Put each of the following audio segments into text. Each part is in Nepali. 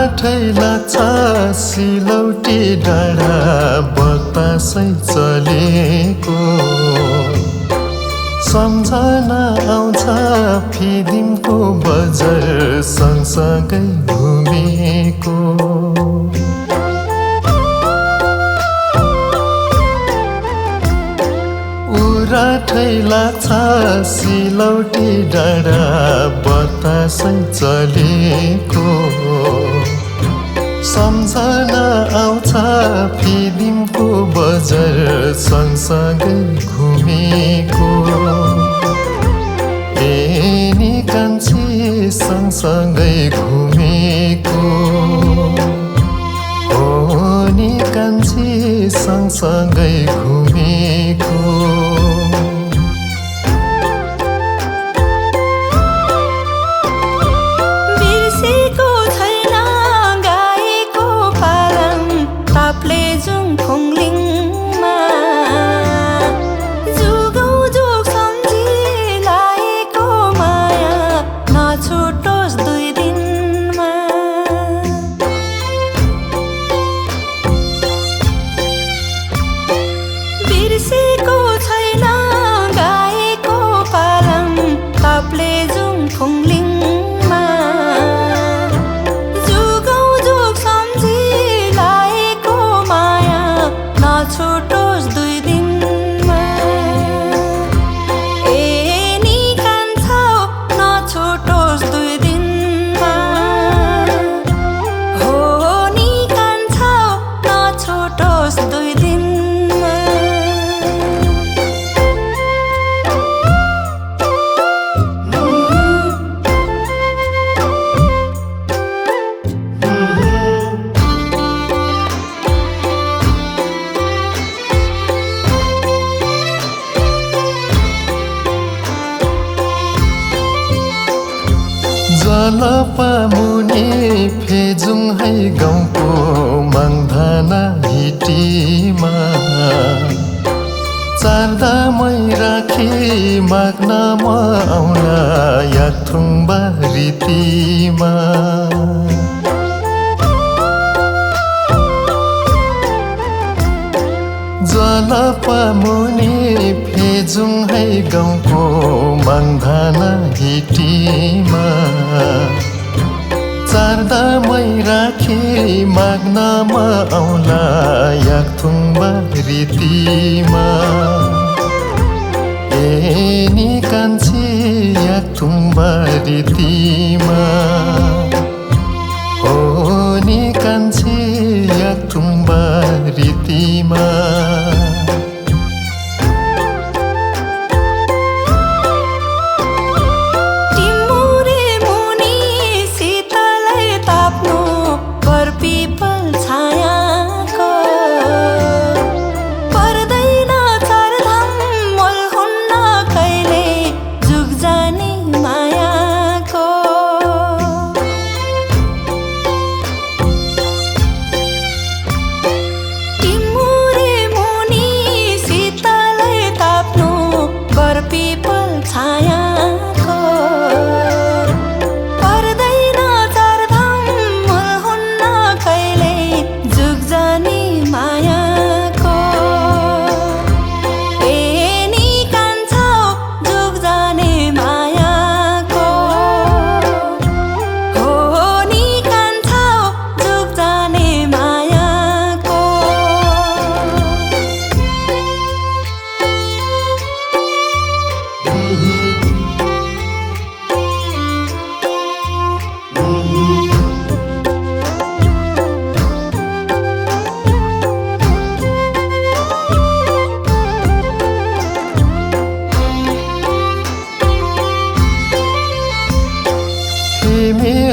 उराठै लाग्छ सिलौटी डाँडा बतासै चलेको सम्झना आउँछ फिदिमको बजार सँगसँगै घुमेको उराठै लाग्छ सिलौटी डाँडा बतासै चलेको सम्झना आउँछ फिदिमको बजार सँगसँगै घुमेको नि कान्छी सँगसँगै घुमेको नि कान्छी सँगसँगै घुमेको जलपा मुनि फेजुङ है गाउँको माङधाना हिटीमा चारदामै राखी माग्न म आउला याथुङबा रीतिमा जलपा मुनि फेजुङ है गाउँको माङधाना हिटीमा चारदामै राखी माग्न म आउला याथुङबा रीतिमा नि कान्छी याथुङबा रीतिमा नि कान्छी याथुङबा रीतिमा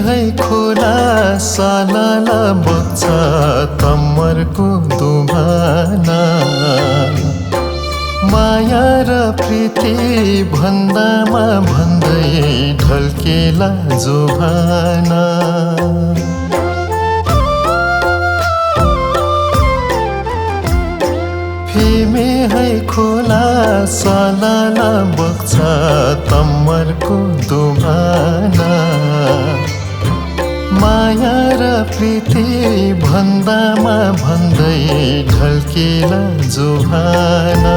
है खोला सालाला बग्छ तम्मरको दुभाना माया र प्रीति भन्दामा भन्दै ढल्केला जोभाना फेमे है खोला सालाला बग्छ तम्मरको दुभाना माया र प्रीति भन्दामा भन्दै ढल्केला जुभाना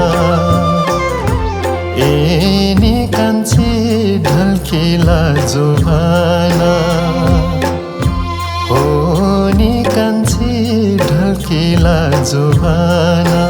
ए नि कान्छी ढल्केला जुभाना हो नि कान्छी ढल्केला जुभाना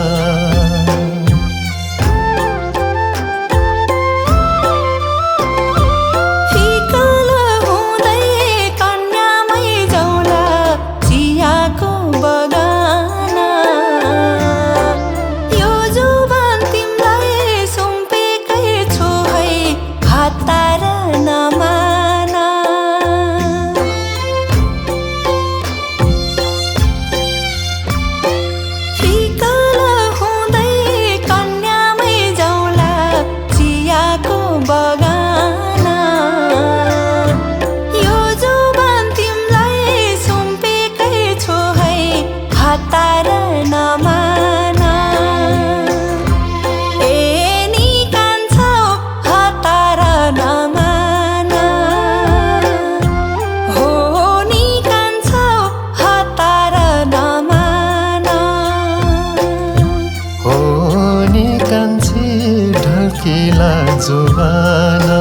ढल्केला जुभाना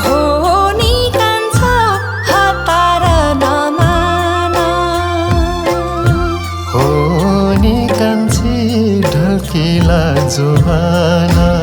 हो नि कान्छा हतार नमाना हो नि कान्छी ढल्केला जुभाना